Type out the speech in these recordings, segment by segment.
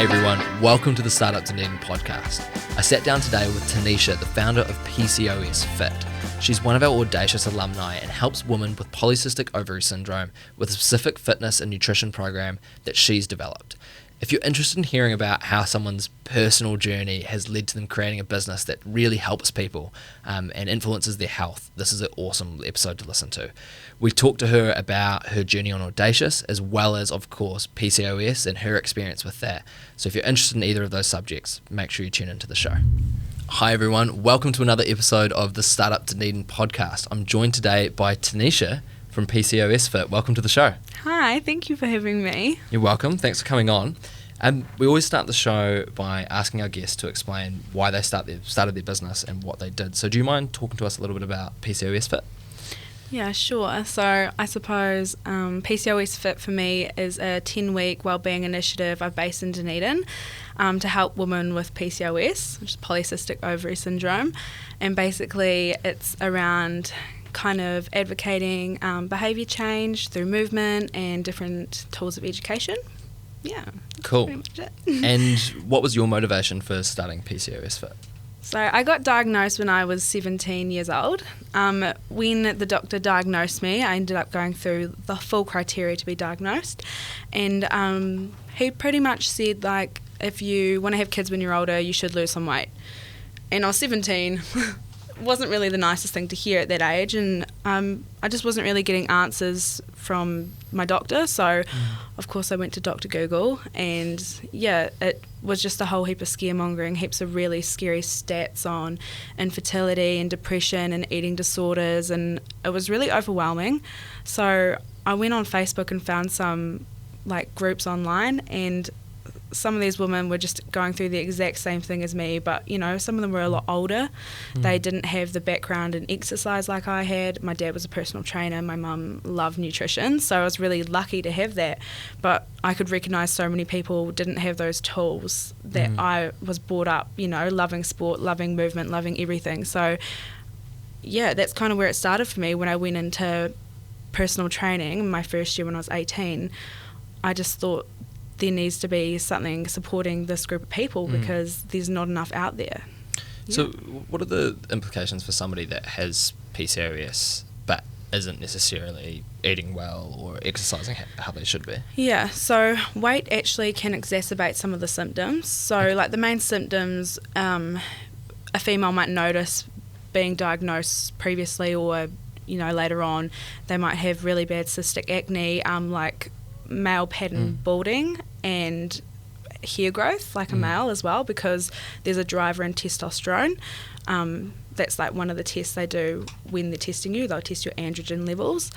Hey everyone, welcome to the Startup Dunedin podcast. I sat down today with Tenisha, the founder of PCOS Fit. She's one of our Audacious alumni and helps women with Polycystic Ovary Syndrome with a specific fitness and nutrition program that she's developed. If you're interested in hearing about how someone's personal journey has led to them creating a business that really helps people and influences their health, this is an awesome episode to listen to. We talked to her about her journey on Audacious, as well as, of course, PCOS and her experience with that. So if you're interested in either of those subjects, make sure you tune into the show. Hi everyone, welcome to another episode of the Startup Dunedin podcast. I'm joined today by Tenisha from PCOS Fit. Welcome to the show. Hi, thank you for having me. You're welcome. Thanks for coming on. We always start the show by asking our guests to explain why they started their business and what they did. So do you mind talking to us a little bit about PCOS Fit? Yeah, sure. So I suppose PCOS Fit for me is a 10-week wellbeing initiative I've based in Dunedin to help women with PCOS, which is Polycystic Ovary Syndrome. And basically it's around kind of advocating behaviour change through movement and different tools of education. Yeah. Cool. And what was your motivation for starting PCOS Fit? So I got diagnosed when I was 17 years old. When the doctor diagnosed me, I ended up going through the full criteria to be diagnosed. And he pretty much said, like, if you want to have kids when you're older, you should lose some weight. And I was 17. Wasn't really the nicest thing to hear at that age, and I just wasn't really getting answers from my doctor, so of course I went to Dr. Google, and yeah, it was just a whole heap of scaremongering, heaps of really scary stats on infertility and depression and eating disorders, and it was really overwhelming. So I went on Facebook and found some like groups online, and some of these women were just going through the exact same thing as me, but you know, some of them were a lot older. They didn't have the background in exercise like I had. My dad was a personal trainer, my mum loved nutrition, so I was really lucky to have that, but I could recognise so many people didn't have those tools that I was brought up, you know, loving sport, loving movement, loving everything. So yeah, that's kind of where it started for me. When I went into personal training my first year when I was 18, I just thought there needs to be something supporting this group of people because there's not enough out there. So what are the implications for somebody that has PCOS but isn't necessarily eating well or exercising how they should be? Yeah, so weight actually can exacerbate some of the symptoms. So like the main symptoms a female might notice being diagnosed previously, or you know, later on they might have really bad cystic acne, like male pattern balding and hair growth like a male as well, because there's a driver in testosterone. That's like one of the tests they do when they're testing you. They'll test your androgen levels.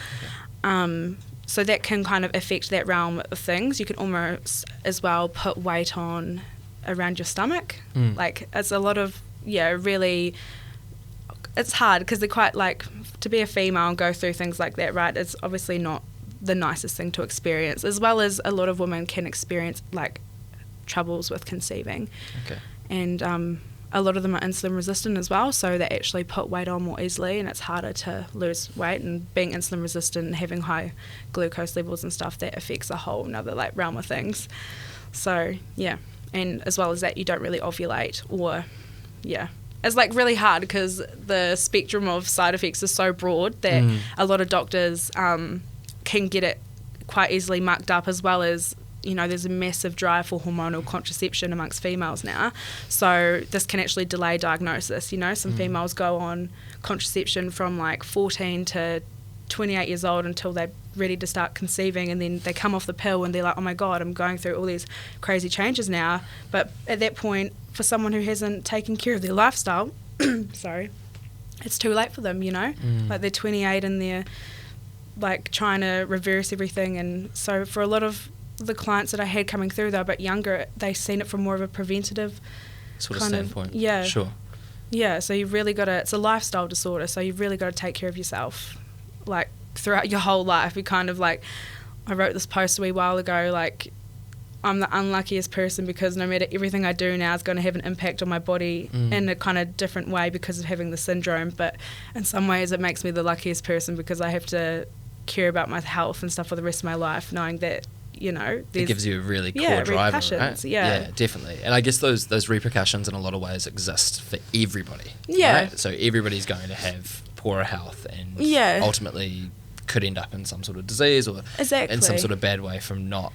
So that can kind of affect that realm of things. You can almost as well put weight on around your stomach. Like it's a lot of, really, it's hard because they're quite like, to be a female and go through things like that, right? It's obviously not the nicest thing to experience, as well as a lot of women can experience like troubles with conceiving. And a lot of them are insulin resistant as well, so they actually put weight on more easily, and it's harder to lose weight. And being insulin resistant and having high glucose levels and stuff, that affects a whole another like realm of things. So yeah, and as well as that, you don't really ovulate, or it's like really hard because the spectrum of side effects is so broad that a lot of doctors can get it quite easily mucked up, as well as, you know, there's a massive drive for hormonal contraception amongst females now. So this can actually delay diagnosis. You know, some females go on contraception from like 14 to 28 years old until they're ready to start conceiving, and then they come off the pill and they're like, oh my God, I'm going through all these crazy changes now. But at that point, for someone who hasn't taken care of their lifestyle, it's too late for them, you know? Like they're 28 and they're like trying to reverse everything. And so for a lot of the clients that I had coming through, they were a bit younger, they seen it from more of a preventative sort of standpoint. Sure. Yeah, so you've really got to, it's a lifestyle disorder, so you've really got to take care of yourself like throughout your whole life. You kind of like, I wrote this post a wee while ago, like I'm the unluckiest person because no matter everything I do now is going to have an impact on my body in a kind of different way because of having the syndrome, but in some ways it makes me the luckiest person because I have to care about my health and stuff for the rest of my life, knowing that it gives you a really core driver, repercussions, right? yeah, definitely. And I guess those repercussions in a lot of ways exist for everybody. Yeah. Right? So everybody's going to have poorer health and ultimately could end up in some sort of disease or in some sort of bad way from not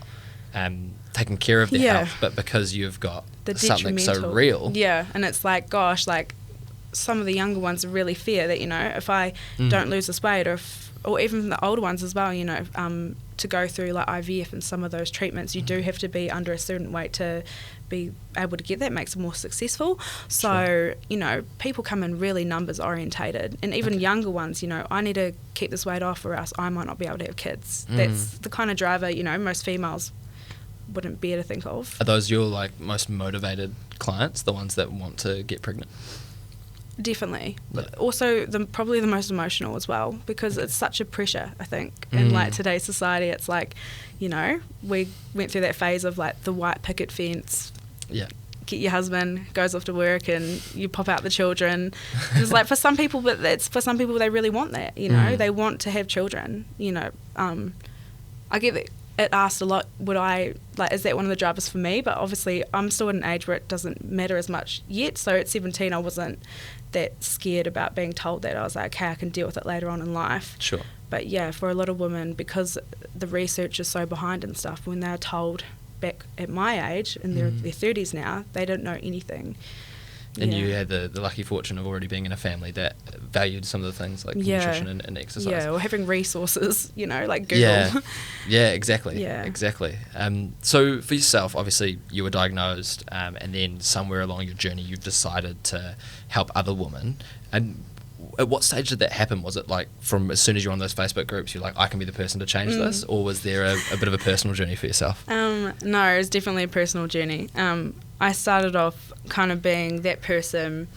taking care of their health, but because you've got something so real. Yeah, and it's like, gosh, like some of the younger ones really fear that, if I don't lose this weight, or even the older ones as well, to go through like IVF and some of those treatments, you do have to be under a certain weight to be able to get that, makes it more successful. So, people come in really numbers orientated, and even younger ones, I need to keep this weight off or else I might not be able to have kids. That's the kind of driver, most females wouldn't bear to think of. Are those your like most motivated clients, the ones that want to get pregnant? Definitely. But also probably the most emotional as well, because it's such a pressure, I think, in like today's society. It's like, we went through that phase of like the white picket fence. Yeah. Get your husband, goes off to work, and you pop out the children. It's like for some people, but for some people they really want that, they want to have children, I get that. It asked a lot, is that one of the drivers for me? But obviously I'm still at an age where it doesn't matter as much yet. So at 17 I wasn't that scared about being told that. I was like, okay, I can deal with it later on in life. Sure. But yeah, for a lot of women, because the research is so behind and stuff, when they're told back at my age, in their 30s now, they don't know anything. And you had the lucky fortune of already being in a family that valued some of the things like nutrition and exercise. Yeah, or having resources, like Google. Yeah, exactly. Yeah. Exactly. So for yourself, obviously you were diagnosed and then somewhere along your journey you decided to help other women. And at what stage did that happen? Was it like from as soon as you're on those Facebook groups, you're like, I can be the person to change this? Or was there a bit of a personal journey for yourself? No, it was definitely a personal journey. I started off kind of being that person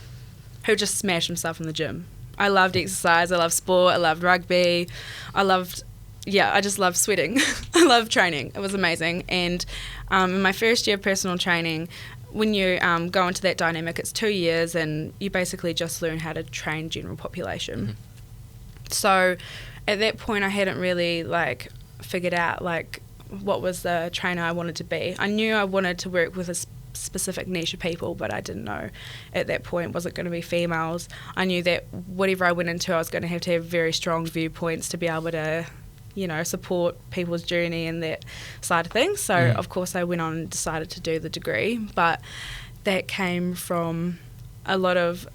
who just smashed himself in the gym. I loved exercise, I loved sport, I loved rugby, I just loved sweating. I loved training. It was amazing. And in my first year of personal training, when you go into that dynamic, it's 2 years and you basically just learn how to train general population. So at that point I hadn't really figured out what was the trainer I wanted to be. I knew I wanted to work with a specific niche of people, but I didn't know at that point was it going to be females. I knew that whatever I went into I was going to have very strong viewpoints to be able to support people's journey and that side of things. So of course I went on and decided to do the degree, but that came from a lot of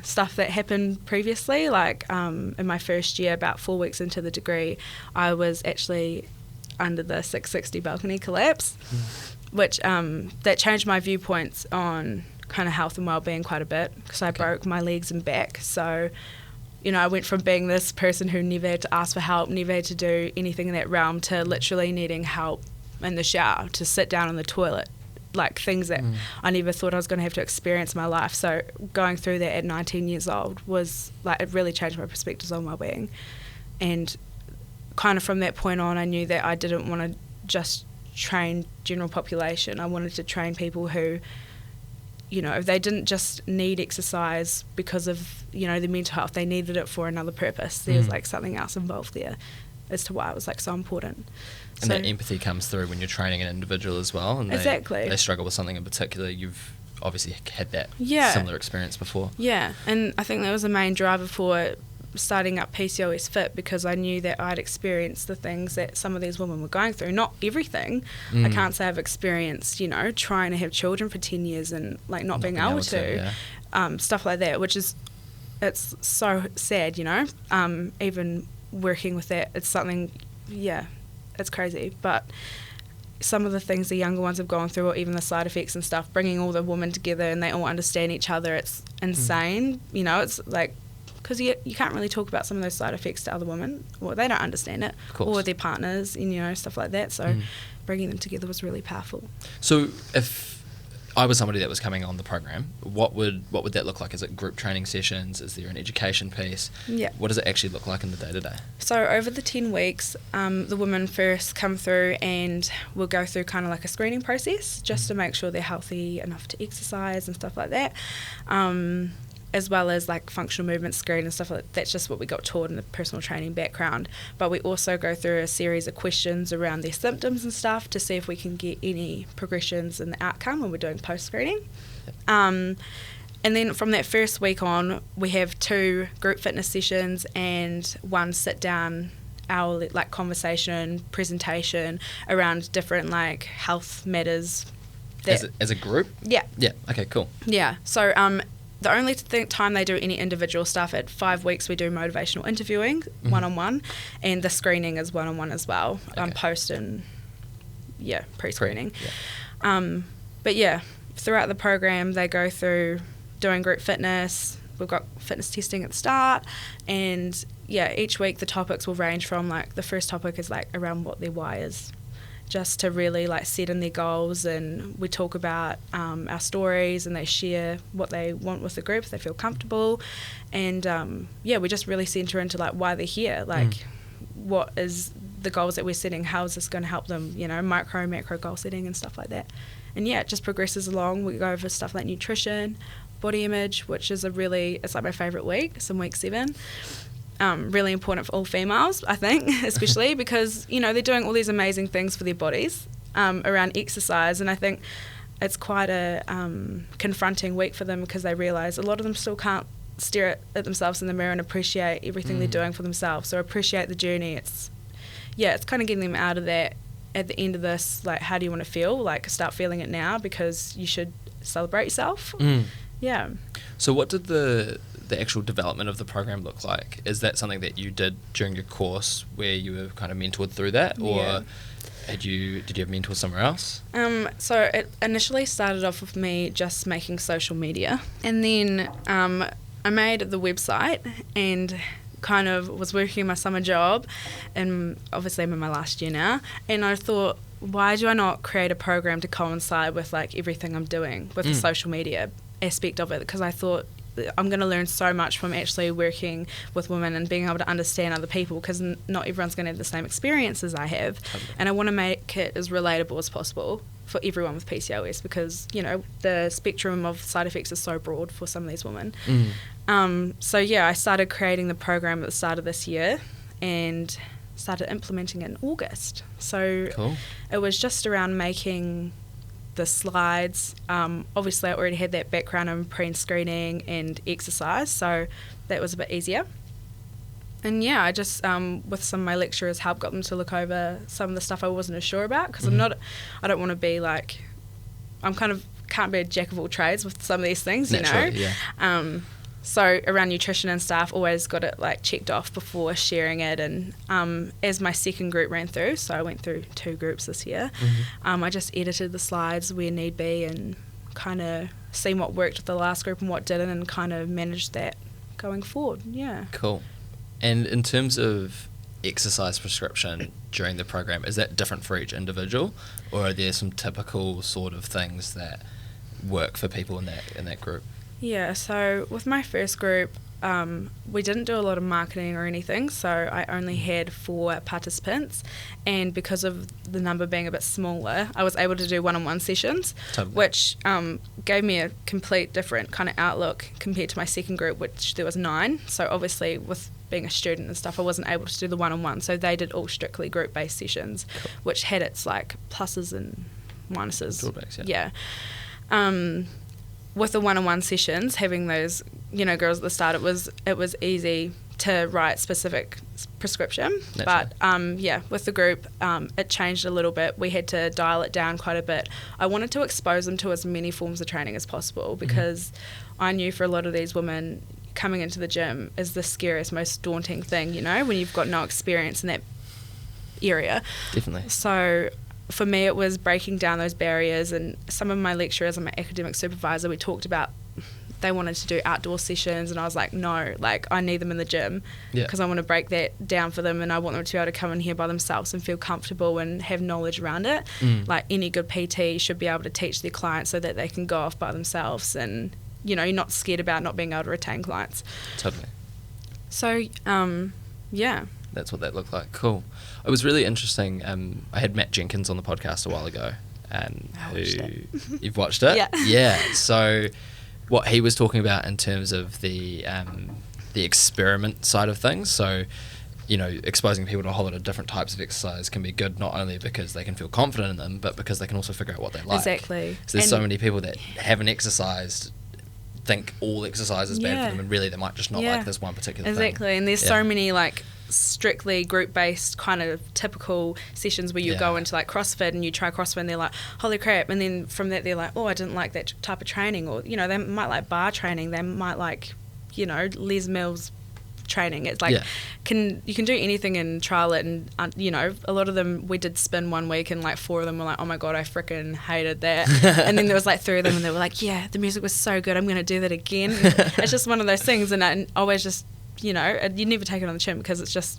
stuff that happened previously. In my first year, about 4 weeks into the degree, I was actually under the 660 balcony collapse, which that changed my viewpoints on kind of health and well-being quite a bit, because I broke my legs and back. So I went from being this person who never had to ask for help, never had to do anything in that realm, to literally needing help in the shower, to sit down in the toilet, things that I never thought I was going to have to experience in my life. So going through that at 19 years old was it really changed my perspectives on well-being. And kind of from that point on, I knew that I didn't want to just train general population. I wanted to train people who, they didn't just need exercise because of, their mental health. They needed it for another purpose. There was something else involved there as to why it was so important. And that empathy comes through when you're training an individual as well. And exactly. They struggle with something in particular. You've obviously had that similar experience before. Yeah, and I think that was the main driver for starting up PCOS Fit, because I knew that I'd experienced the things that some of these women were going through. Not everything. I can't say I've experienced, trying to have children for 10 years and not being able to. Stuff like that, which is, it's so sad, even working with that, it's something, it's crazy. But some of the things the younger ones have gone through, or even the side effects and stuff, bringing all the women together and they all understand each other, it's insane. It's because you can't really talk about some of those side effects to other women. Well, they don't understand it, or their partners, and stuff like that. So bringing them together was really powerful. So if I was somebody that was coming on the program, what would that look like? Is it group training sessions? Is there an education piece? Yeah. What does it actually look like in the day-to-day? So over the 10 weeks, the women first come through and we'll go through kind of a screening process just to make sure they're healthy enough to exercise and stuff like that. as well as like functional movement screen and stuff like that. That's just what we got taught in the personal training background. But we also go through a series of questions around their symptoms and stuff to see if we can get any progressions in the outcome when we're doing post-screening. And then from that first week on, we have 2 group fitness sessions and 1 sit-down hour like conversation, presentation around different like health matters. As a group? Yeah. Yeah, okay, cool. Yeah, so the only time they do any individual stuff, at 5 weeks we do motivational interviewing, one-on-one, and the screening is one-on-one as well, post and, pre-screening. Cool. Yeah. But yeah, throughout the program they go through doing group fitness. We've got fitness testing at the start, and each week the topics will range from like the first topic is like around what their why is, just to really like set in their goals, and we talk about our stories, and they share what they want with the group if they feel comfortable, and we just really centre into like why they're here, like what is the goals that we're setting, how is this going to help them, micro macro goal setting and stuff like that. And it just progresses along. We go over stuff like nutrition, body image, which is it's like my favourite week. It's in week 7. Really important for all females, I think, especially because, they're doing all these amazing things for their bodies around exercise, and I think it's quite a confronting week for them because they realise a lot of them still can't stare at themselves in the mirror and appreciate everything they're doing for themselves, or appreciate the journey. It's kind of getting them out of that at the end of this, like, how do you want to feel? Like, start feeling it now because you should celebrate yourself. Yeah. So what did the actual development of the program look like? Is that something that you did during your course where you were kind of mentored through that, or did you have mentors somewhere else? So it initially started off with me just making social media, and then I made the website and kind of was working my summer job, and obviously I'm in my last year now, and I thought, why do I not create a program to coincide with like everything I'm doing with the social media aspect of it? Because I thought I'm going to learn so much from actually working with women and being able to understand other people, because not everyone's going to have the same experience as I have. And I want to make it as relatable as possible for everyone with PCOS, because the spectrum of side effects is so broad for some of these women. I started creating the program at the start of this year and started implementing it in August. So cool. It was just around making the slides. Obviously I already had that background in pre-screening and exercise, so that was a bit easier. And I just with some of my lecturers' help, got them to look over some of the stuff I wasn't as sure about, because I don't want to be like, can't be a jack of all trades with some of these things. Naturally, So around nutrition and stuff, always got it like checked off before sharing it. And as my second group ran through, so I went through 2 groups this year, I just edited the slides where need be and kind of seen what worked with the last group and what didn't, and kind of managed that going forward. Yeah. Cool. And in terms of exercise prescription during the program, is that different for each individual, or are there some typical sort of things that work for people in that group? Yeah, so with my first group, we didn't do a lot of marketing or anything, so I only had 4 participants, and because of the number being a bit smaller, I was able to do one-on-one sessions, which gave me a complete different kind of outlook compared to my second group, which there was 9. So obviously with being a student and stuff, I wasn't able to do the one-on-one, so they did all strictly group-based sessions, which had its like pluses and minuses. Drawbacks, yeah. With the one-on-one sessions, having those, girls at the start, it was easy to write specific prescription. Naturally. But with the group, it changed a little bit. We had to dial it down quite a bit. I wanted to expose them to as many forms of training as possible, because I knew for a lot of these women, coming into the gym is the scariest, most daunting thing, when you've got no experience in that area. Definitely. So for me, it was breaking down those barriers, and some of my lecturers and my academic supervisor, we talked about they wanted to do outdoor sessions, and I was like, no, like I need them in the gym, because I want to break that down for them, and I want them to be able to come in here by themselves and feel comfortable and have knowledge around it. Like any good PT should be able to teach their clients so that they can go off by themselves, and you're not scared about not being able to retain clients. Totally. So that's what that looked like. Cool. It was really interesting. I had Matt Jenkins on the podcast a while ago, who you've watched it. Yeah. Yeah. So what he was talking about in terms of the experiment side of things. So, you know, exposing people to a whole lot of different types of exercise can be good, not only because they can feel confident in them, but because they can also figure out what they like. Exactly. So there's so many people that haven't exercised, think all exercise is bad for them, and really they might just not like this one particular thing. Exactly, and there's so many like strictly group-based kind of typical sessions where you go into like CrossFit and you try CrossFit and they're like, holy crap, and then from that they're like, oh, I didn't like that type of training, or, you know, they might like bar training, they might like, you know, Les Mills training. It's like you can do anything and trial it, and you know, a lot of them, we did spin one week and like 4 of them were like, oh my god, I freaking hated that. And then there was like 3 of them and they were like, yeah, the music was so good, I'm gonna do that again. It's just one of those things, and I always just, you know, you never take it on the chin, because it's just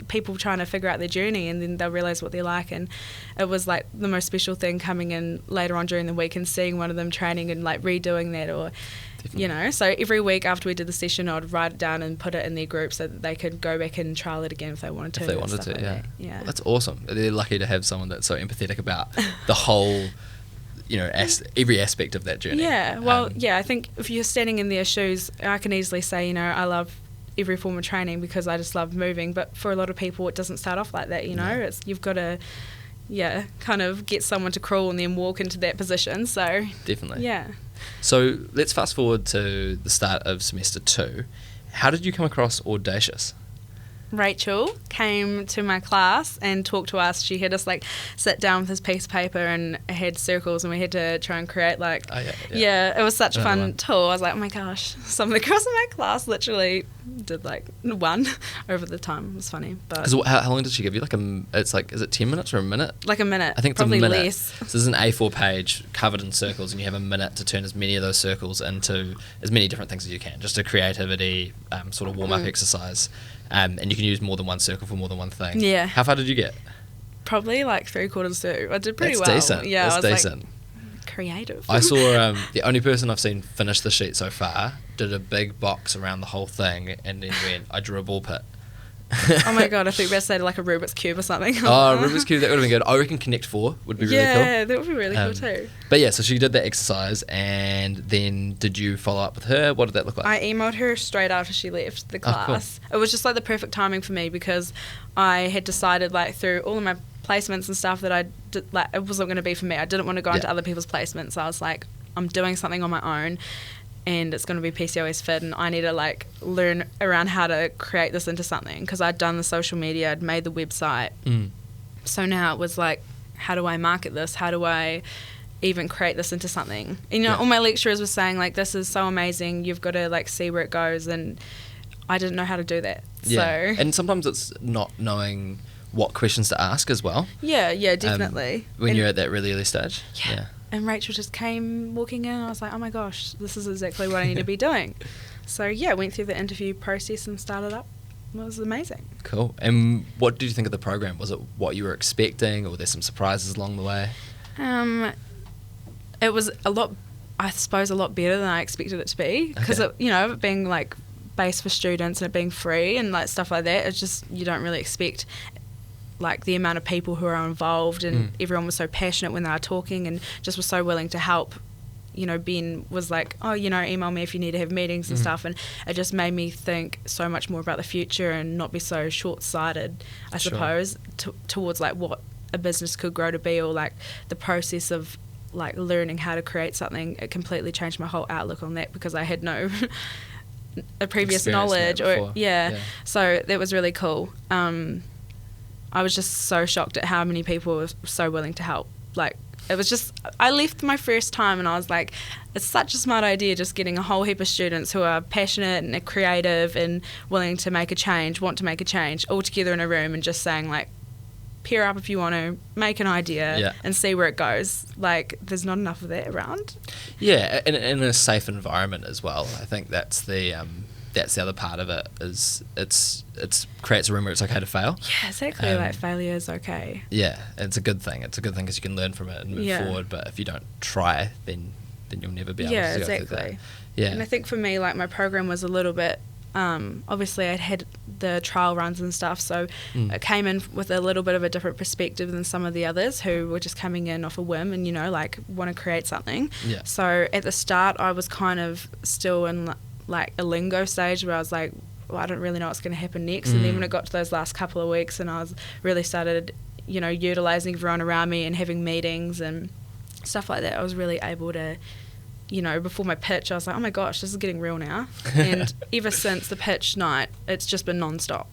people trying to figure out their journey, and then they'll realise what they're like. And it was like the most special thing coming in later on during the week and seeing one of them training and like redoing that, or you know, so every week after we did the session I'd write it down and put it in their group so that they could go back and trial it again if they wanted to. If they wanted to, like yeah. Well, that's awesome. They're lucky to have someone that's so empathetic about the whole, you know, every aspect of that journey. Yeah, well, I think if you're standing in their shoes, I can easily say, you know, I love every form of training because I just love moving, but for a lot of people it doesn't start off like that, you know. It's, you've got to kind of get someone to crawl and then walk into that position. So definitely. So let's fast forward to the start of semester 2. How did you come across Audacious? Rachel came to my class and talked to us. She had us like sit down with this piece of paper and had circles, and we had to try and create like it was such a fun tool. I was like, oh my gosh, some of the girls in my class literally did like one over the time. It was funny. But how long did she give you? Is it 10 minutes or a minute? Like a minute. I think it's probably a minute. Less. So this is an A4 page covered in circles, and you have a minute to turn as many of those circles into as many different things as you can. Just a creativity sort of warm up exercise. And you can use more than one circle for more than one thing. Yeah. How far did you get? Probably like 3/4 through. I did pretty well. Decent. Yeah, that's decent. Like, creative. I saw the only person I've seen finish the sheet so far did a big box around the whole thing, and then I drew a ball pit. Oh my god, I think we said like a Rubik's Cube or something. Oh, Rubik's Cube, that would have been good. I reckon Connect 4 would be really cool. Yeah, that would be really cool too. But yeah, so she did that exercise, and then did you follow up with her? What did that look like? I emailed her straight after she left the class. Cool. It was just like the perfect timing for me, because I had decided like through all of my placements and stuff that I did, like, it wasn't going to be for me. I didn't want to go into other people's placements. So I was like, I'm doing something on my own, and it's going to be PCOS Fit, and I need to like learn around how to create this into something, because I'd done the social media, I'd made the website. So now it was like, how do I market this? How do I even create this into something? And, you know, all my lecturers were saying like, this is so amazing, you've got to like see where it goes, and I didn't know how to do that. So and sometimes it's not knowing what questions to ask as well. Yeah, definitely. When you're at that really early stage. Yeah. And Rachel just came walking in, and I was like, oh my gosh, this is exactly what I need to be doing. So yeah, went through the interview process and started up. It was amazing. Cool. And what did you think of the program? Was it what you were expecting, or were there some surprises along the way? It was a lot better than I expected it to be, because it being like based for students and it being free and like stuff like that, it's just, you don't really expect like the amount of people who are involved, and everyone was so passionate when they were talking and just was so willing to help. You know, Ben was like, oh, you know, email me if you need to have meetings and stuff, and it just made me think so much more about the future and not be so short-sighted, I suppose, towards like what a business could grow to be, or like the process of like learning how to create something. It completely changed my whole outlook on that, because I had no a previous knowledge so that was really cool. I was just so shocked at how many people were so willing to help. Like, it was just, I left my first time and I was like, it's such a smart idea, just getting a whole heap of students who are passionate and are creative and willing to make a change, want to make a change, all together in a room, and just saying like, pair up if you want to, make an idea and see where it goes. Like, there's not enough of that around. Yeah, in a safe environment as well. I think that's the other part of it, is it's creates a room where it's okay to fail. Yeah, exactly. Like, failure is okay. Yeah, it's a good thing. It's a good thing because you can learn from it and move forward. But if you don't try, then you'll never be able to go through that. Yeah, and I think for me, like, my program was a little bit. Obviously, I'd had the trial runs and stuff, so it came in with a little bit of a different perspective than some of the others who were just coming in off a whim and, you know, like want to create something. Yeah. So at the start I was kind of still in like a lingo stage where I was like, well, I don't really know what's going to happen next. And then when it got to those last couple of weeks and I was really started, you know, utilising everyone around me and having meetings and stuff like that, I was really able to, you know, before my pitch, I was like, oh my gosh, this is getting real now. And ever since the pitch night, it's just been non-stop.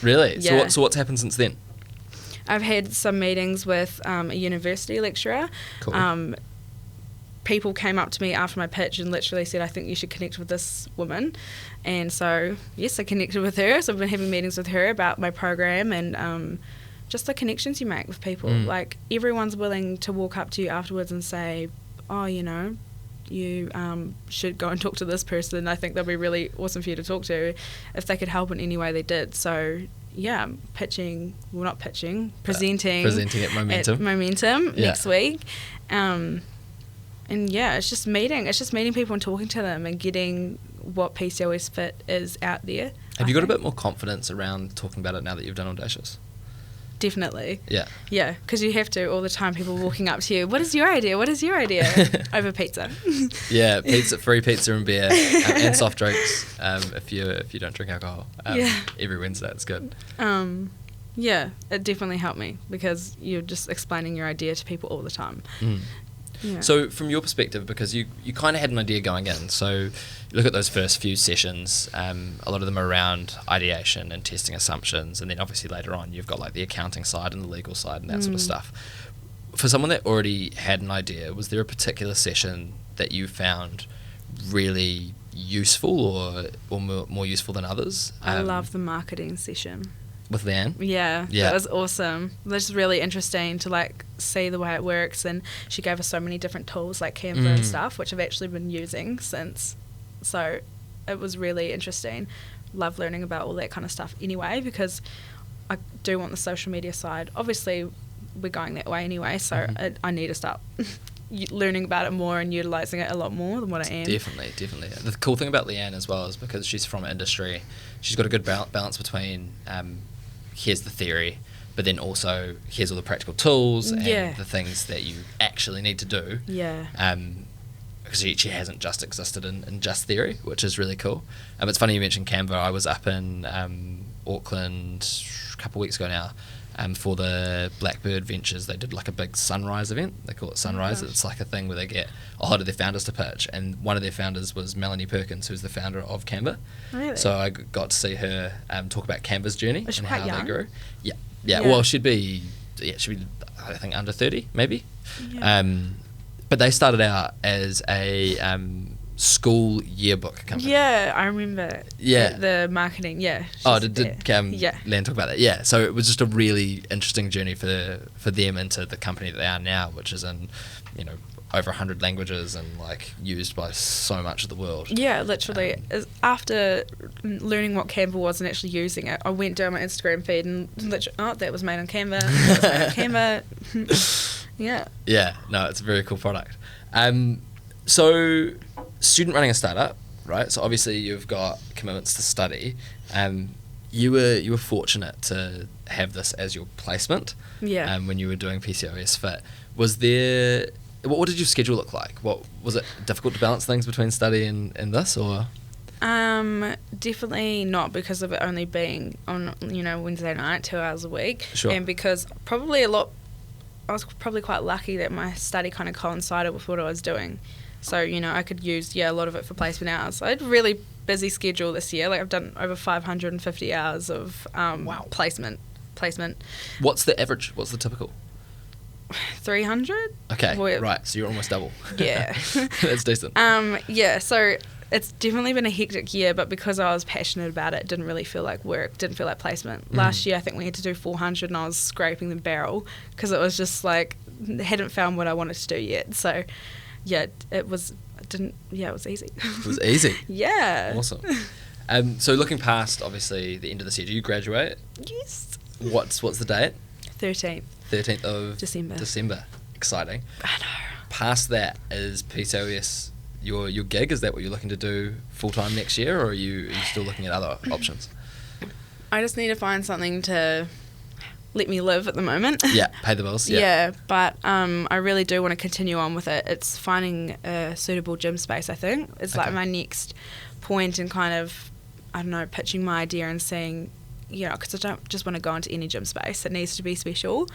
Really? Yeah. So what's happened since then? I've had some meetings with a university lecturer. Cool. People came up to me after my pitch and literally said, I think you should connect with this woman. And so, yes, I connected with her. So I've been having meetings with her about my program and just the connections you make with people. Like, everyone's willing to walk up to you afterwards and say, oh, you know, you should go and talk to this person. I think they'll be really awesome for you to talk to if they could help in any way they did. So, yeah, presenting at Momentum. Next week. And yeah, it's just meeting people and talking to them and getting what PCOS Fit is out there. Have you got a bit more confidence around talking about it now that you've done Audacious? Definitely. Yeah. Yeah, because you have to all the time. People walking up to you, what is your idea? What is your idea? Over pizza. Yeah, free pizza and beer and soft drinks if you don't drink alcohol. Every Wednesday, it's good. Yeah, it definitely helped me because you're just explaining your idea to people all the time. Yeah. So from your perspective, because you kind of had an idea going in, so you look at those first few sessions, a lot of them are around ideation and testing assumptions, and then obviously later on you've got like the accounting side and the legal side and that sort of stuff. For someone that already had an idea, was there a particular session that you found really useful or more useful than others? I love the marketing session. With Leanne? Yeah, that was awesome. It was really interesting to like see the way it works, and she gave us so many different tools like Canva and stuff, which I've actually been using since. So it was really interesting. Love learning about all that kind of stuff anyway, because I do want the social media side. Obviously, we're going that way anyway, so I need to start learning about it more and utilising it a lot more than what I am. Definitely. The cool thing about Leanne as well is because she's from industry, she's got a good balance between here's the theory, but then also here's all the practical tools and the things that you actually need to do. Yeah. Because she hasn't just existed in just theory, which is really cool. It's funny you mentioned Canva. I was up in Auckland a couple of weeks ago now for the Blackbird Ventures. They did like a big Sunrise event. They call it Sunrise. It's like a thing where they get a lot of their founders to pitch, and one of their founders was Melanie Perkins, who's the founder of Canva. Really? So I got to see her talk about Canva's journey and how they grew. Yeah. Well, she'd be I think under 30 maybe. Yeah. But they started out as a school yearbook company. Yeah, I remember. Yeah. The marketing, did Leanne talk about that? Yeah. So it was just a really interesting journey for them into the company that they are now, which is in, you know, over 100 languages and like used by so much of the world. Yeah, literally. After learning what Canva was and actually using it, I went down my Instagram feed and literally, that was made on Canva. Yeah. Yeah. No, it's a very cool product. So, student running a startup, right? So obviously you've got commitments to study. You were fortunate to have this as your placement. Yeah. When you were doing PCOS Fit, was there? What did your schedule look like? What was it difficult to balance things between study and this, or? Definitely not, because of it only being on Wednesday night, 2 hours a week. Sure. And because I was probably quite lucky that my study kind of coincided with what I was doing. So, I could use, a lot of it for placement hours. I had a really busy schedule this year. Like, I've done over 550 hours of placement. What's the average? What's the typical? 300. Okay, right. So you're almost double. Yeah. That's decent. So it's definitely been a hectic year, but because I was passionate about it, it didn't really feel like work, didn't feel like placement. Last year, I think we had to do 400 and I was scraping the barrel because it was just like, hadn't found what I wanted to do yet. So, it was easy. It was easy? Yeah. Awesome. So looking past, obviously, the end of this year, do you graduate? Yes. What's the date? 13th of December. Exciting. I know. Past that, is PCOS your gig? Is that what you're looking to do full-time next year, or are you still looking at other options? I just need to find something to let me live at the moment. Yeah, pay the bills. Yeah. Yeah, but I really do want to continue on with it. It's finding a suitable gym space, I think. It's like my next point in kind of, I don't know, pitching my idea and saying, you know, because I don't just want to go into any gym space. It needs to be special.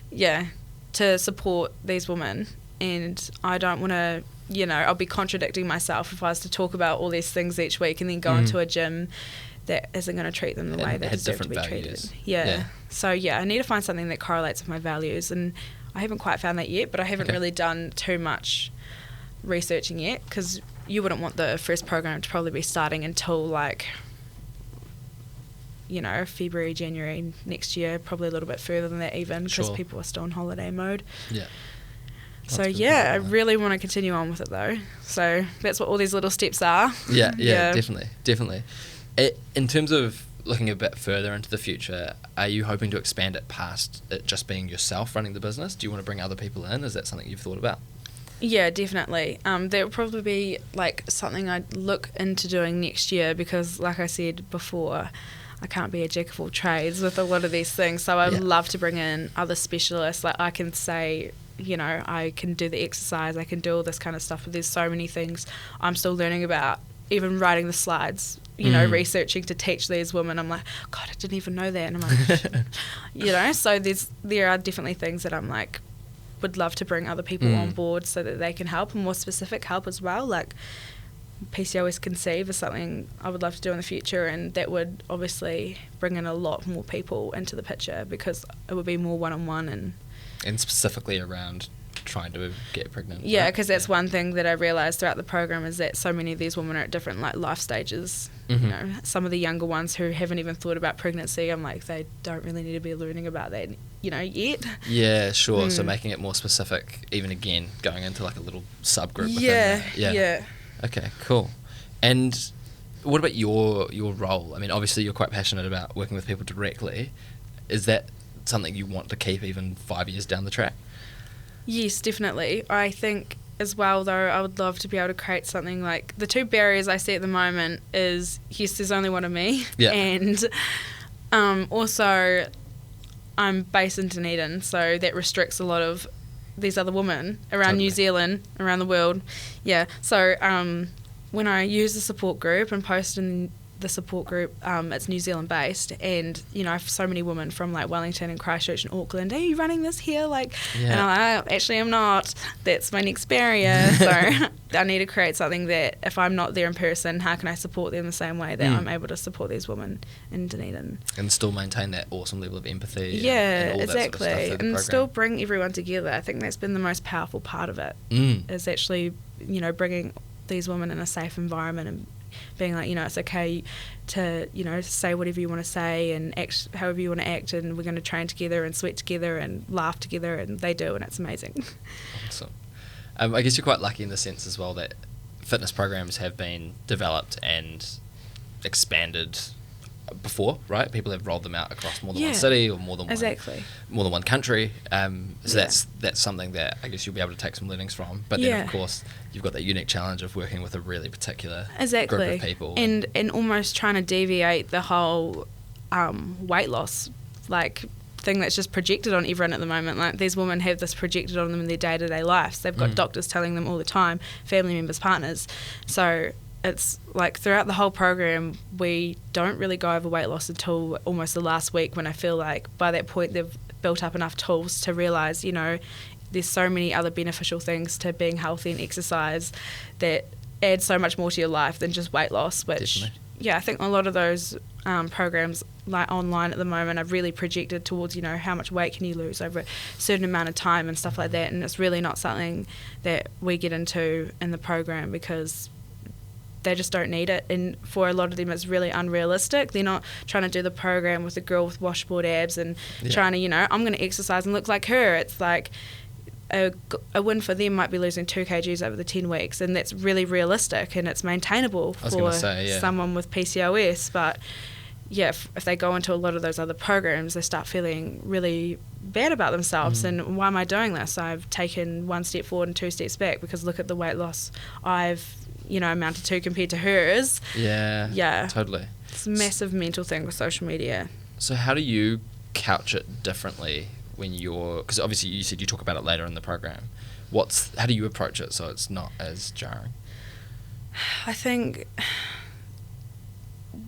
Yeah, to support these women. And I don't want to, you know, I'll be contradicting myself if I was to talk about all these things each week and then go into a gym that isn't going to treat them the way they deserve to be treated. Yeah. So, yeah, I need to find something that correlates with my values. And I haven't quite found that yet, but I haven't really done too much researching yet, because you wouldn't want the first program to probably be starting until, like, you know, February, January next year, probably a little bit further than that even, because people are still in holiday mode. Yeah. So, yeah, I really want to continue on with it, though. So that's what all these little steps are. Yeah, definitely. In terms of looking a bit further into the future, are you hoping to expand it past it just being yourself running the business? Do you want to bring other people in? Is that something you've thought about? Yeah, definitely. That would probably be like something I'd look into doing next year, because, like I said before, I can't be a jack of all trades with a lot of these things. So I'd love to bring in other specialists. Like, I can say, you know, I can do the exercise, I can do all this kind of stuff, but there's so many things I'm still learning about. Even writing the slides, you know, researching to teach these women, I'm like, God, I didn't even know that. And I'm like, you know, so there are definitely things that I'm like, would love to bring other people on board so that they can help, and more specific help as well. Like, PCOS Conceive is something I would love to do in the future, and that would obviously bring in a lot more people into the picture, because it would be more one-on-one and specifically around trying to get pregnant. Yeah, because that's one thing that I realised throughout the program, is that so many of these women are at different, like, life stages. You know, some of the younger ones who haven't even thought about pregnancy, I'm like, they don't really need to be learning about that, you know, yet. Yeah, sure. So making it more specific, even again, going into like a little subgroup within that. Yeah. Okay, cool. And what about your role? I mean, obviously you're quite passionate about working with people directly. Is that something you want to keep even 5 years down the track? Yes, definitely. I think as well, though, I would love to be able to create something like, the two barriers I see at the moment is, yes, there's only one of me, and also I'm based in Dunedin, so that restricts a lot of these other women around New Zealand, around the world. Yeah, so when I use the support group and post in the support group, it's New Zealand based, and you know, I have so many women from like Wellington and Christchurch and Auckland. Are you running this here? Like, and I'm like, oh, actually I'm not. That's my next barrier. So I need to create something that if I'm not there in person, how can I support them the same way that I'm able to support these women in Dunedin, and still maintain that awesome level of empathy. Yeah, and all exactly, that sort of stuff and still bring everyone together. I think that's been the most powerful part of it. Is actually, you know, bringing these women in a safe environment and being like, you know, it's okay to, you know, say whatever you want to say and act however you want to act, and we're going to train together and sweat together and laugh together, and they do, and it's amazing. Awesome. I guess you're quite lucky in the sense as well that fitness programs have been developed and expanded before, right? People have rolled them out across more than one city or more than one country. So that's something that I guess you'll be able to take some learnings from. But then of course you've got that unique challenge of working with a really particular group of people. And almost trying to deviate the whole weight loss like thing that's just projected on everyone at the moment. Like, these women have this projected on them in their day-to-day lives. They've got doctors telling them all the time, family members, partners. So it's like throughout the whole program, we don't really go over weight loss until almost the last week, when I feel like by that point they've built up enough tools to realise, you know, there's so many other beneficial things to being healthy and exercise that add so much more to your life than just weight loss, which, I think a lot of those programs like online at the moment are really projected towards, you know, how much weight can you lose over a certain amount of time and stuff like that, and it's really not something that we get into in the program because they just don't need it, and for a lot of them it's really unrealistic. They're not trying to do the program with a girl with washboard abs and trying to, you know, I'm going to exercise and look like her. It's like a win for them might be losing 2 kgs over the 10 weeks, and that's really realistic and it's maintainable for someone with PCOS. But if they go into a lot of those other programs, they start feeling really bad about themselves and why am I doing this? I've taken 1 step forward and 2 steps back because look at the weight loss I've, you know, amounted to compared to hers. Yeah, totally. It's a massive mental thing with social media. So how do you couch it differently when you're, because obviously you said you talk about it later in the program. How do you approach it so it's not as jarring? I think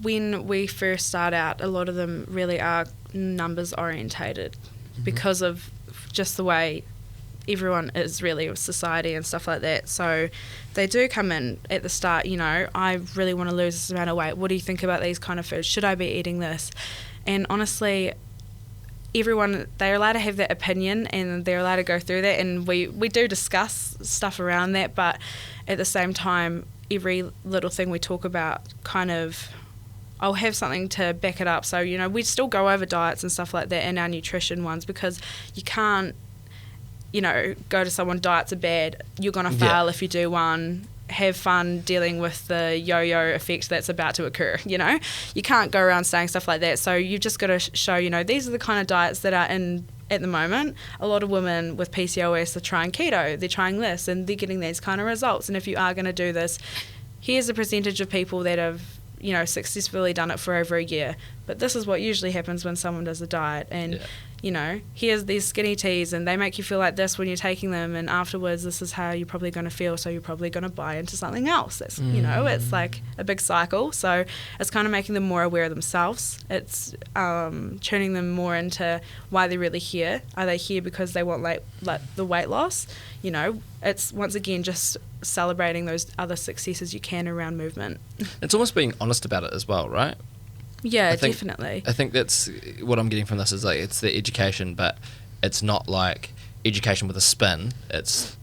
when we first start out, a lot of them really are numbers orientated because of just the way everyone is really with society and stuff like that. So they do come in at the start, you know, I really want to lose this amount of weight. What do you think about these kind of foods? Should I be eating this? And honestly, everyone, they're allowed to have that opinion and they're allowed to go through that, and we do discuss stuff around that, but at the same time, every little thing we talk about kind of, I'll have something to back it up. So, you know, we still go over diets and stuff like that and our nutrition ones, because you can't, you know, go to someone, diets are bad, you're going to fail if you do one. Have fun dealing with the yo-yo effect that's about to occur, you know. You can't go around saying stuff like that. So you've just got to show, you know, these are the kind of diets that are in at the moment. A lot of women with PCOS are trying keto, they're trying this, and they're getting these kind of results. And if you are going to do this, here's a percentage of people that have, you know, successfully done it for over a year. But this is what usually happens when someone does a diet. And you know, here's these skinny teas and they make you feel like this when you're taking them, and afterwards this is how you're probably going to feel, so you're probably going to buy into something else. That's, you know, it's like a big cycle. So it's kind of making them more aware of themselves. It's tuning them more into why they're really here. Are they here because they want like the weight loss? You know, it's once again just celebrating those other successes you can around movement. It's almost being honest about it as well, right? Yeah, definitely. I think that's what I'm getting from this, is like it's the education, but it's not like education with a spin. It's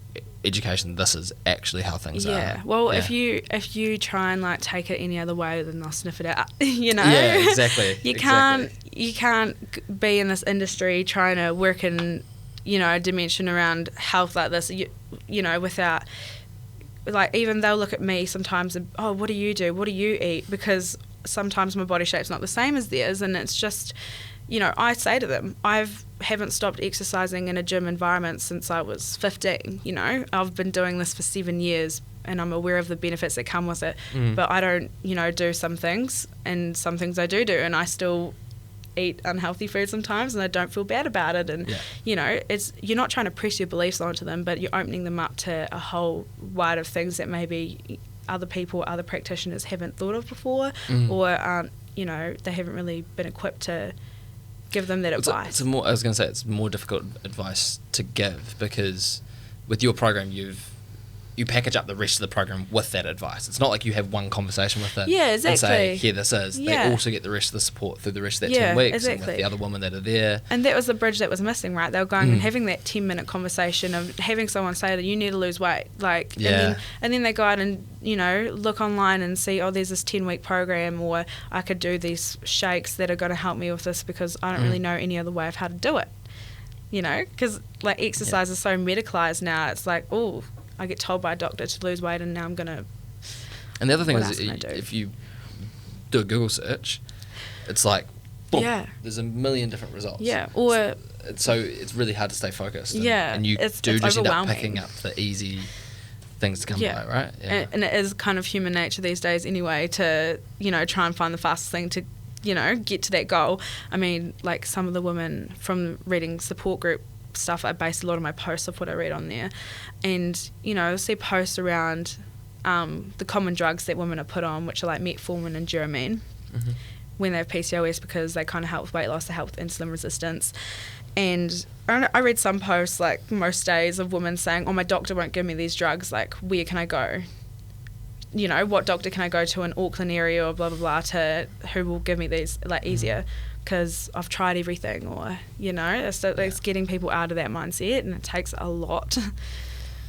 education. This is actually how things are. Yeah. Well, if you try and like take it any other way, then they'll sniff it out. You know. Yeah, exactly. You can't be in this industry trying to work in, you know, a dimension around health like this. You know, without, like, even they'll look at me sometimes and, oh, what do you do? What do you eat? Because sometimes my body shape's not the same as theirs, and it's just, you know, I say to them, haven't stopped exercising in a gym environment since I was 15, you know. I've been doing this for 7 years and I'm aware of the benefits that come with it, but I don't, you know, do some things, and some things I do, and I still eat unhealthy food sometimes, and I don't feel bad about it. And you know, it's, you're not trying to press your beliefs onto them, but you're opening them up to a whole wide of things that maybe other people, other practitioners haven't thought of before, or aren't, you know, they haven't really been equipped to give them that advice. I was going to say, it's more difficult advice to give, because with your program you package up the rest of the program with that advice. It's not like you have one conversation with them and say, here this is. They also get the rest of the support through the rest of that 10 weeks and with the other women that are there. And that was the bridge that was missing, right? They were going and having that 10-minute conversation of having someone say that you need to lose weight, like, and then they go out and, you know, look online and see, oh, there's this 10-week program, or I could do these shakes that are going to help me with this, because I don't really know any other way of how to do it. You know, because like exercise is so medicalised now. It's like, oh, I get told by a doctor to lose weight, and now I'm going to... And the other thing is, if you do a Google search, it's like, boom, there's a million different results. Yeah, or... So it's really hard to stay focused. And you just end up picking up the easy things to come by, right? Yeah. And it is kind of human nature these days anyway to, you know, try and find the fastest thing to, you know, get to that goal. I mean, like some of the women from reading support group stuff, I base a lot of my posts off what I read on there, and you know, I see posts around the common drugs that women are put on, which are like metformin and Duramine when they have PCOS, because they kind of help with weight loss, they help with insulin resistance. And I read some posts like most days of women saying, oh, my doctor won't give me these drugs, like where can I go? You know, what doctor can I go to in Auckland area or blah blah blah to who will give me these like easier, because I've tried everything, or you know, it's getting people out of that mindset, and it takes a lot.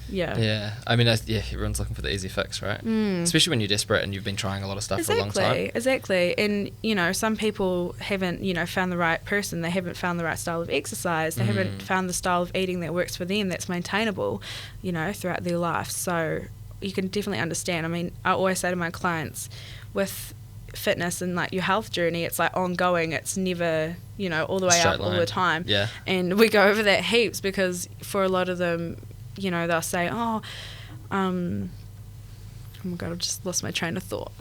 I mean, everyone's looking for the easy fix, right? Especially when you're desperate and you've been trying a lot of stuff for a long time. Exactly. And you know, some people haven't, you know, found the right person, they haven't found the right style of exercise, they haven't found the style of eating that works for them, that's maintainable, you know, throughout their life. So you can definitely understand. I mean, I always say to my clients, with fitness and like your health journey, it's like ongoing, it's never, you know, all the way up all the time. And we go over that heaps, because for a lot of them, you know, they'll say, oh my god, I've just lost my train of thought.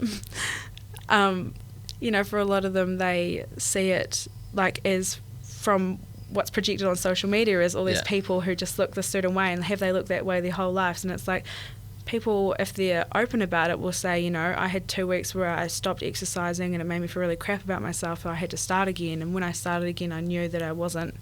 you know, for a lot of them, they see it like as from what's projected on social media as all these people who just look this certain way, and have they looked that way their whole lives. And it's like, people, if they're open about it, will say, you know, I had 2 weeks where I stopped exercising and it made me feel really crap about myself, and I had to start again. And when I started again, I knew that I wasn't,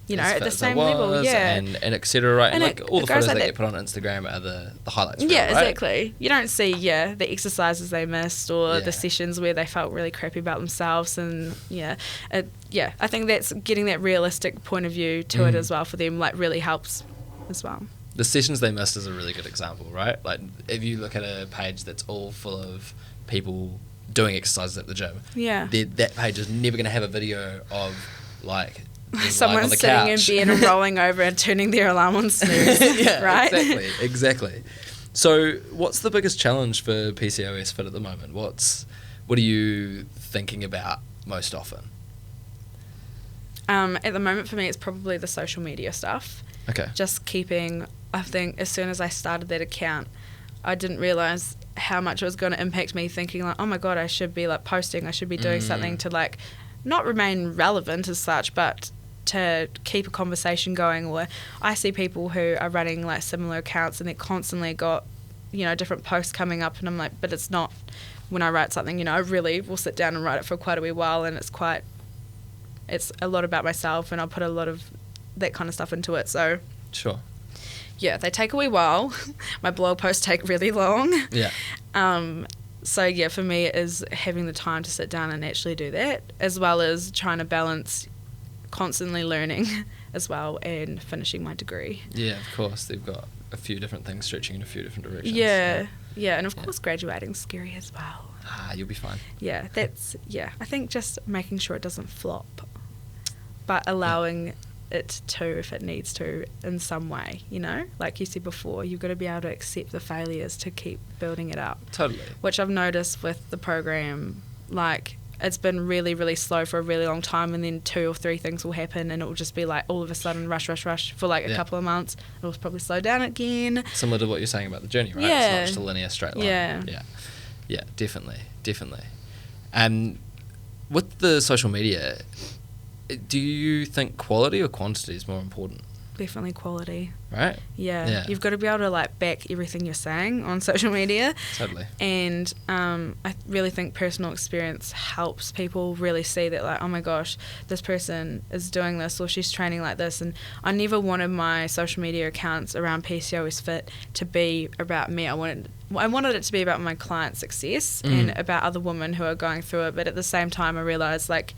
you know, at the same level. And et cetera, right? And like all the photos like that get put on Instagram are the highlights reel, yeah, right? exactly. You don't see the exercises they missed, or the sessions where they felt really crappy about themselves. And I think that's getting that realistic point of view to it as well for them, like, really helps as well. The sessions they missed is a really good example, right? Like, if you look at a page that's all full of people doing exercises at the gym, that page is never going to have a video of, like, someone sitting in bed and rolling over and turning their alarm on snooze, right? Exactly. So what's the biggest challenge for PCOS Fit at the moment? What are you thinking about most often? At the moment for me, it's probably the social media stuff. Okay. Just keeping, I think as soon as I started that account, I didn't realise how much it was going to impact me, thinking like, oh my God, I should be like posting, I should be doing something to like not remain relevant as such, but to keep a conversation going. Or I see people who are running like similar accounts and they're constantly got, you know, different posts coming up, and I'm like, but it's not, when I write something, you know, I really will sit down and write it for quite a wee while, and it's a lot about myself, and I'll put a lot of that kind of stuff into it. So sure. Yeah, they take a wee while. My blog posts take really long. Yeah. So yeah, for me it is having the time to sit down and actually do that, as well as trying to balance constantly learning as well and finishing my degree. Yeah, of course. They've got a few different things stretching in a few different directions. Yeah, and of course graduating's scary as well. You'll be fine. Yeah, I think just making sure it doesn't flop, but allowing it to, if it needs to, in some way, you know? Like you said before, you've got to be able to accept the failures to keep building it up. Totally. Which I've noticed with the program, like, it's been really, really slow for a really long time, and then 2 or 3 things will happen, and it will just be like all of a sudden rush for like a couple of months. It'll probably slow down again. Similar to what you're saying about the journey, right? Yeah. It's not just a linear straight line. Yeah, definitely. With the social media, do you think quality or quantity is more important? Definitely quality. Right? Yeah. You've got to be able to like back everything you're saying on social media. Totally. And I really think personal experience helps people really see that, like, oh my gosh, this person is doing this, or she's training like this. And I never wanted my social media accounts around PCOS Fit to be about me. I wanted it to be about my client success and about other women who are going through it. But at the same time, I realised, like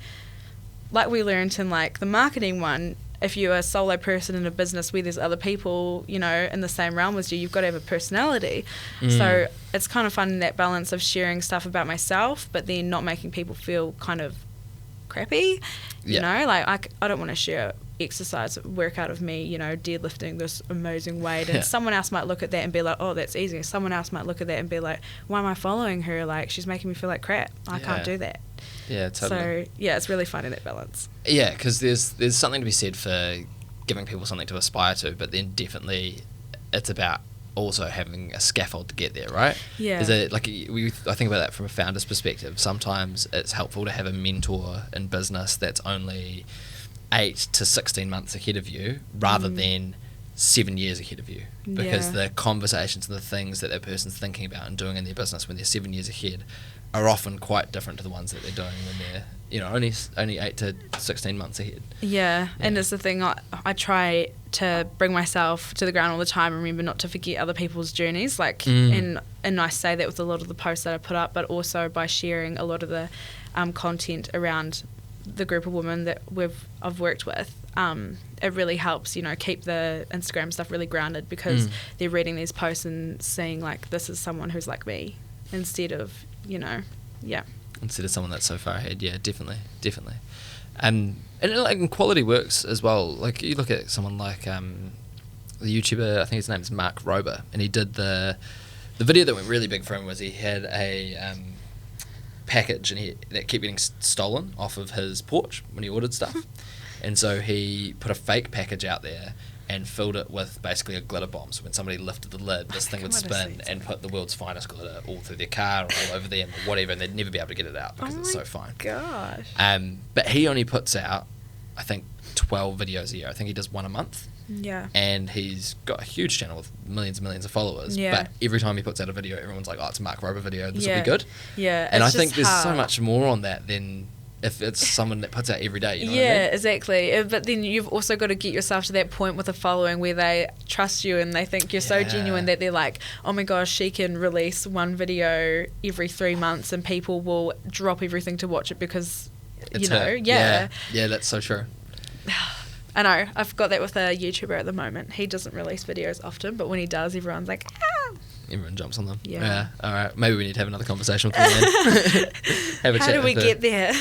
we learned in like the marketing one, if you're a solo person in a business where there's other people, you know, in the same realm as you, you've got to have a personality. So it's kind of fun, that balance of sharing stuff about myself, but then not making people feel kind of crappy. You know, like I don't want to share exercise workout of me, you know, deadlifting this amazing weight, and someone else might look at that and be like, oh, that's easy. Someone else might look at that and be like, why am I following her? Like, she's making me feel like crap. I can't do that. Yeah, totally. So yeah, it's really finding that balance. Yeah, because there's something to be said for giving people something to aspire to, but then definitely it's about also having a scaffold to get there, right? Yeah. Is it like I think about that from a founder's perspective. Sometimes it's helpful to have a mentor in business that's only 8 to 16 months ahead of you, rather than 7 years ahead of you, because the conversations and the things that person's thinking about and doing in their business when they're 7 years ahead are often quite different to the ones that they're doing when they're, you know, only 8 to 16 months ahead. Yeah. And it's the thing, I try to bring myself to the ground all the time and remember not to forget other people's journeys, like, and I say that with a lot of the posts that I put up, but also by sharing a lot of the content around the group of women that I've worked with. It really helps, you know, keep the Instagram stuff really grounded, because they're reading these posts and seeing like, this is someone who's like me, instead of, you know, instead of someone that's so far ahead. Yeah, definitely. And like quality works as well. Like you look at someone like the YouTuber, I think his name is Mark Rober, and he did the video that went really big for him was he had a package and that kept getting stolen off of his porch when he ordered stuff. And so he put a fake package out there and filled it with basically a glitter bomb. So when somebody lifted the lid, this thing would spin and put the world's finest glitter all through their car or all over them or whatever, and they'd never be able to get it out because it's so fine. Gosh. But he only puts out, I think, 12 videos a year. I think he does one a month. Yeah. And he's got a huge channel with millions and millions of followers. Yeah. But every time he puts out a video, everyone's like, oh, it's a Mark Rober video. This will be good. Yeah. And I think there's so much more on that than if it's someone that puts out every day. You know what I mean? Exactly. But then you've also got to get yourself to that point with a following where they trust you and they think you're so genuine that they're like, oh my gosh, she can release one video every 3 months and people will drop everything to watch it because, It's you know, her. Yeah, that's so true. I know. I've got that with a YouTuber at the moment. He doesn't release videos often, but when he does, everyone's like, ah. Everyone jumps on them. Yeah. All right. Maybe we need to have another conversation with him then. How do we get there?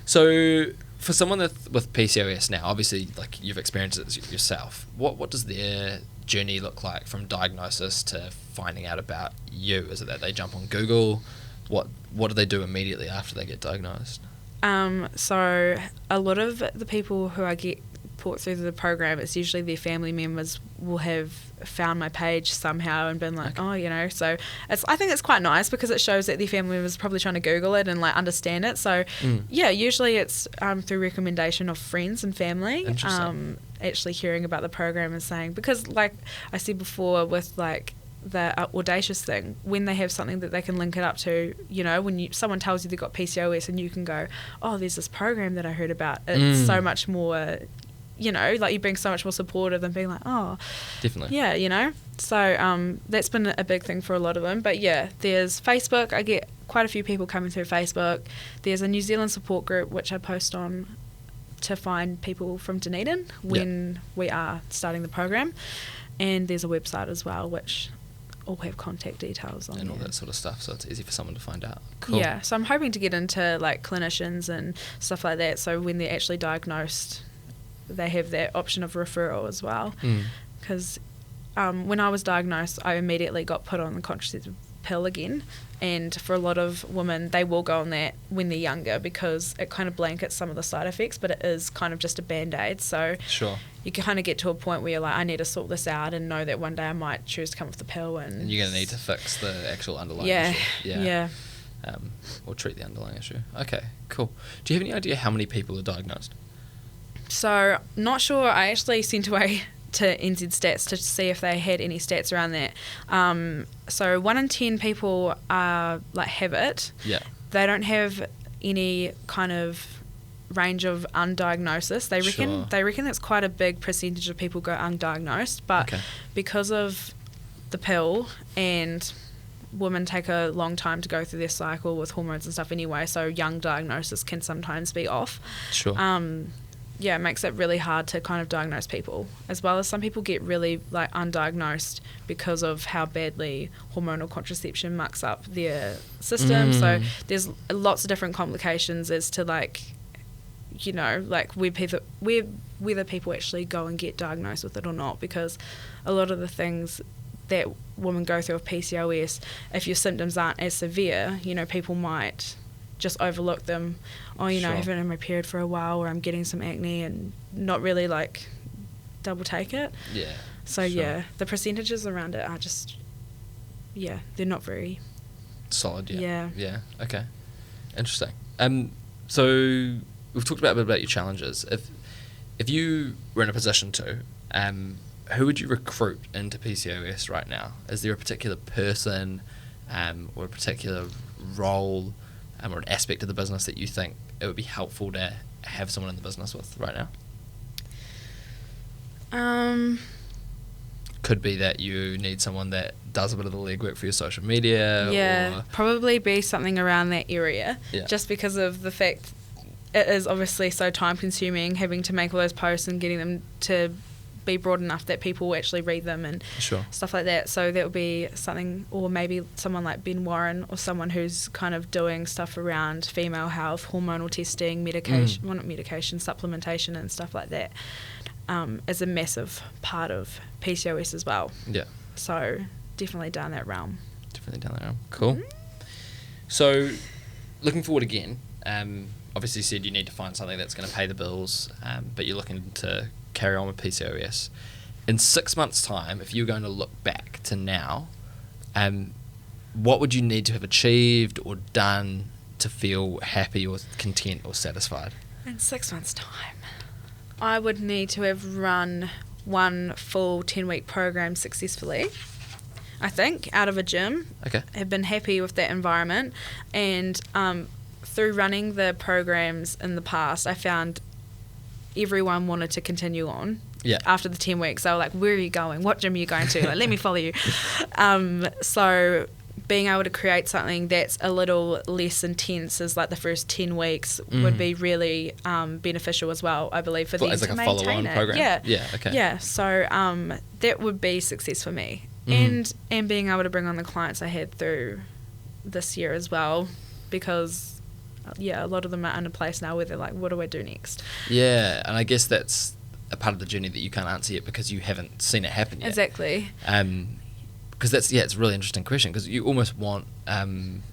So, for someone with PCOS now, obviously, like you've experienced it yourself. What does their journey look like from diagnosis to finding out about you? Is it that they jump on Google? What do they do immediately after they get diagnosed? So a lot of the people who I get put through the program, it's usually their family members will have found my page somehow and been like, oh, you know, so I think it's quite nice because it shows that their family members are probably trying to Google it and like understand it. So yeah, usually it's through recommendation of friends and family. Actually hearing about the program and saying, because like I said before with like the Audacious thing, when they have something that they can link it up to, you know, when someone tells you they've got PCOS and you can go, oh, there's this program that I heard about, it's so much more, you know, like you're being so much more supportive than being like, oh, definitely, yeah, you know. So that's been a big thing for a lot of them. But yeah, there's Facebook. I get quite a few people coming through Facebook. There's a New Zealand support group which I post on to find people from Dunedin when we are starting the program, and there's a website as well which all have contact details on and all there. that sort of stuff, so it's easy for someone to find out. Cool. Yeah, so I'm hoping to get into like clinicians and stuff like that, so when they're actually diagnosed they have that option of referral as well, because when I was diagnosed I immediately got put on the contraceptive pill again, and for a lot of women they will go on that when they're younger because it kind of blankets some of the side effects, but it is kind of just a band-aid, so sure, you can kind of get to a point where you're like, I need to sort this out and know that one day I might choose to come off the pill, and you're going to need to fix the actual underlying issue. Or treat the underlying issue. Okay, cool. Do you have any idea how many people are diagnosed? So not sure. I actually sent away to NZ Stats to see if they had any stats around that. So 1 in 10 people like have it. Yeah. They don't have any kind of range of undiagnosis. They reckon that's quite a big percentage of people go undiagnosed, but because of the pill and women take a long time to go through their cycle with hormones and stuff anyway, so young diagnosis can sometimes be off. Sure. Yeah, it makes it really hard to kind of diagnose people, as well as some people get really like undiagnosed because of how badly hormonal contraception mucks up their system. So there's lots of different complications as to like, you know, like whether people actually go and get diagnosed with it or not, because a lot of the things that women go through with PCOS, if your symptoms aren't as severe, you know, people might just overlook them. Oh, you know, I haven't had my period for a while, or I'm getting some acne, and not really like double take it. Yeah. So yeah, the percentages around it are just, they're not very solid. Yeah. Yeah. Okay. Interesting. So we've talked a bit about your challenges. If you were in a position to, who would you recruit into PCOS right now? Is there a particular person, or a particular role, or an aspect of the business that you think it would be helpful to have someone in the business with right now? Could be that you need someone that does a bit of the legwork for your social media. Yeah, probably be something around that area. Yeah. Just because of the fact it is obviously so time consuming, having to make all those posts and getting them to be broad enough that people will actually read them and stuff like that. So that would be something, or maybe someone like Ben Warren, or someone who's kind of doing stuff around female health, hormonal testing, medication, well, not medication, supplementation and stuff like that, is a massive part of PCOS as well. Yeah. So definitely down that realm. Cool. So looking forward again, obviously said you need to find something that's going to pay the bills, but you're looking to carry on with PCOS. In 6 months' time, if you're going to look back to now, what would you need to have achieved or done to feel happy or content or satisfied? In 6 months' time, I would need to have run one full 10-week program successfully, I think, out of a gym. Okay. Have been happy with that environment. And through running the programs in the past, I found everyone wanted to continue on. Yeah. After the 10 weeks, they were like, where are you going? What gym are you going to? Like, let me follow you. So being able to create something that's a little less intense as like the first 10 weeks would be really beneficial as well, I believe, for them as to like a maintain follow-on it. program? Yeah. Yeah, okay. Yeah, so that would be success for me. And being able to bring on the clients I had through this year as well, because, a lot of them are in a place now where they're like, what do I do next? Yeah, and I guess that's a part of the journey that you can't answer yet because you haven't seen it happen yet. Exactly. Because it's a really interesting question, because you almost want them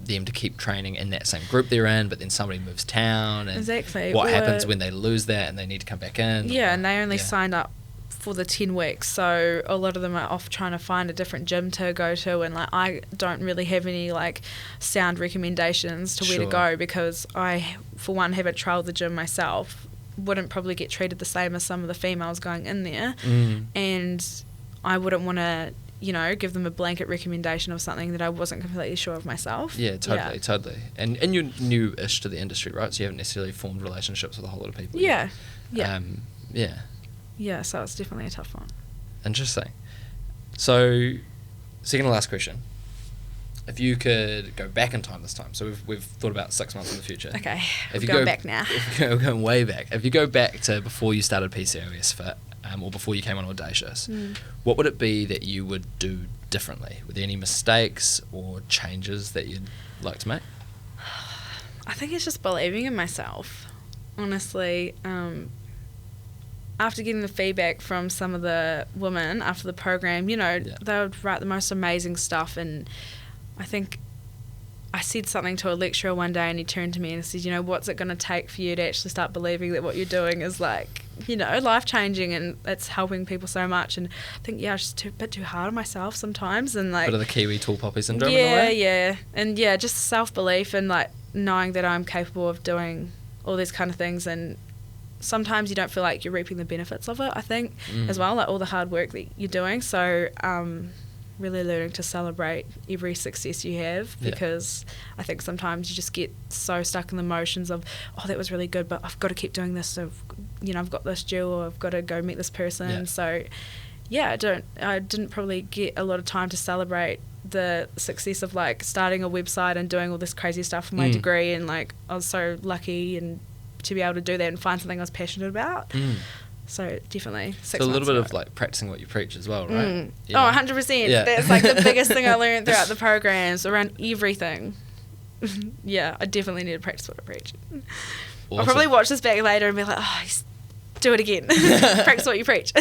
to keep training in that same group they're in, but then somebody moves town, and exactly. what happens when they lose that and they need to come back in? Yeah, and they only signed up for the 10 weeks, so a lot of them are off trying to find a different gym to go to, and like I don't really have any like sound recommendations to where to go, because I, for one, haven't trialled the gym myself, wouldn't probably get treated the same as some of the females going in there, and I wouldn't want to give them a blanket recommendation of something that I wasn't completely sure of myself. Yeah, totally. And you're new-ish to the industry, right? So you haven't necessarily formed relationships with a whole lot of people yet. Yeah, so it's definitely a tough one. Interesting. So, second to last question. If you could go back in time this time, so we've thought about 6 months in the future. Okay, if we're going back now. We're going way back. If you go back to before you started PCOS Fit, or before you came on Audacious, what would it be that you would do differently? Were there any mistakes or changes that you'd like to make? I think it's just believing in myself, honestly. After getting the feedback from some of the women after the program, they would write the most amazing stuff, and I think I said something to a lecturer one day, and he turned to me and said, what's it going to take for you to actually start believing that what you're doing is like, life-changing, and it's helping people so much. And I think, I was just a bit too hard on myself sometimes, and like... Bit of the Kiwi tall poppy syndrome in a way? Yeah. And just self-belief and like knowing that I'm capable of doing all these kind of things, and sometimes you don't feel like you're reaping the benefits of it, I think, as well, like all the hard work that you're doing. So really learning to celebrate every success you have, because I think sometimes you just get so stuck in the motions of, that was really good, but I've got to keep doing this, so I've got this due, or I've got to go meet this person. So I didn't probably get a lot of time to celebrate the success of like starting a website and doing all this crazy stuff for my degree, and like I was so lucky and to be able to do that and find something I was passionate about. So definitely 6 months So a little bit ago. of like practicing what you preach as well, right? Oh, 100%. Yeah. That's like the biggest thing I learned throughout the programs, around everything. I definitely need to practice what I preach. Awesome. I'll probably watch this back later and be like, do it again. Practice what you preach.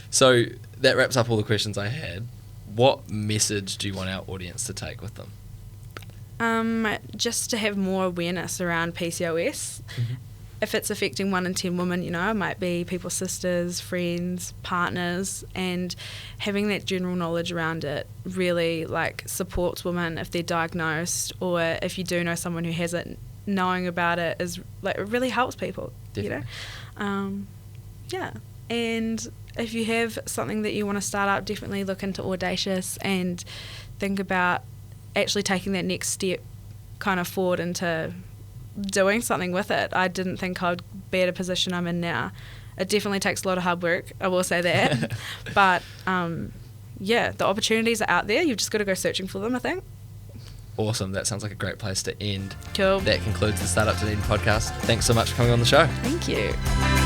So that wraps up all the questions I had. What message do you want our audience to take with them? Just to have more awareness around PCOS. If it's affecting 1 in 10 women, it might be people's sisters, friends, partners, and having that general knowledge around it really like supports women if they're diagnosed, or if you do know someone who has it, knowing about it is like, it really helps people. Definitely. And if you have something that you want to start up, definitely look into Audacious and think about actually taking that next step kind of forward into doing something with it. I didn't think I'd be at a position I'm in now. It definitely takes a lot of hard work, I will say that. But the opportunities are out there. You've just got to go searching for them, I think. Awesome. That sounds like a great place to end. Cool. That concludes the Startup Dunedin podcast. Thanks so much for coming on the show. Thank you.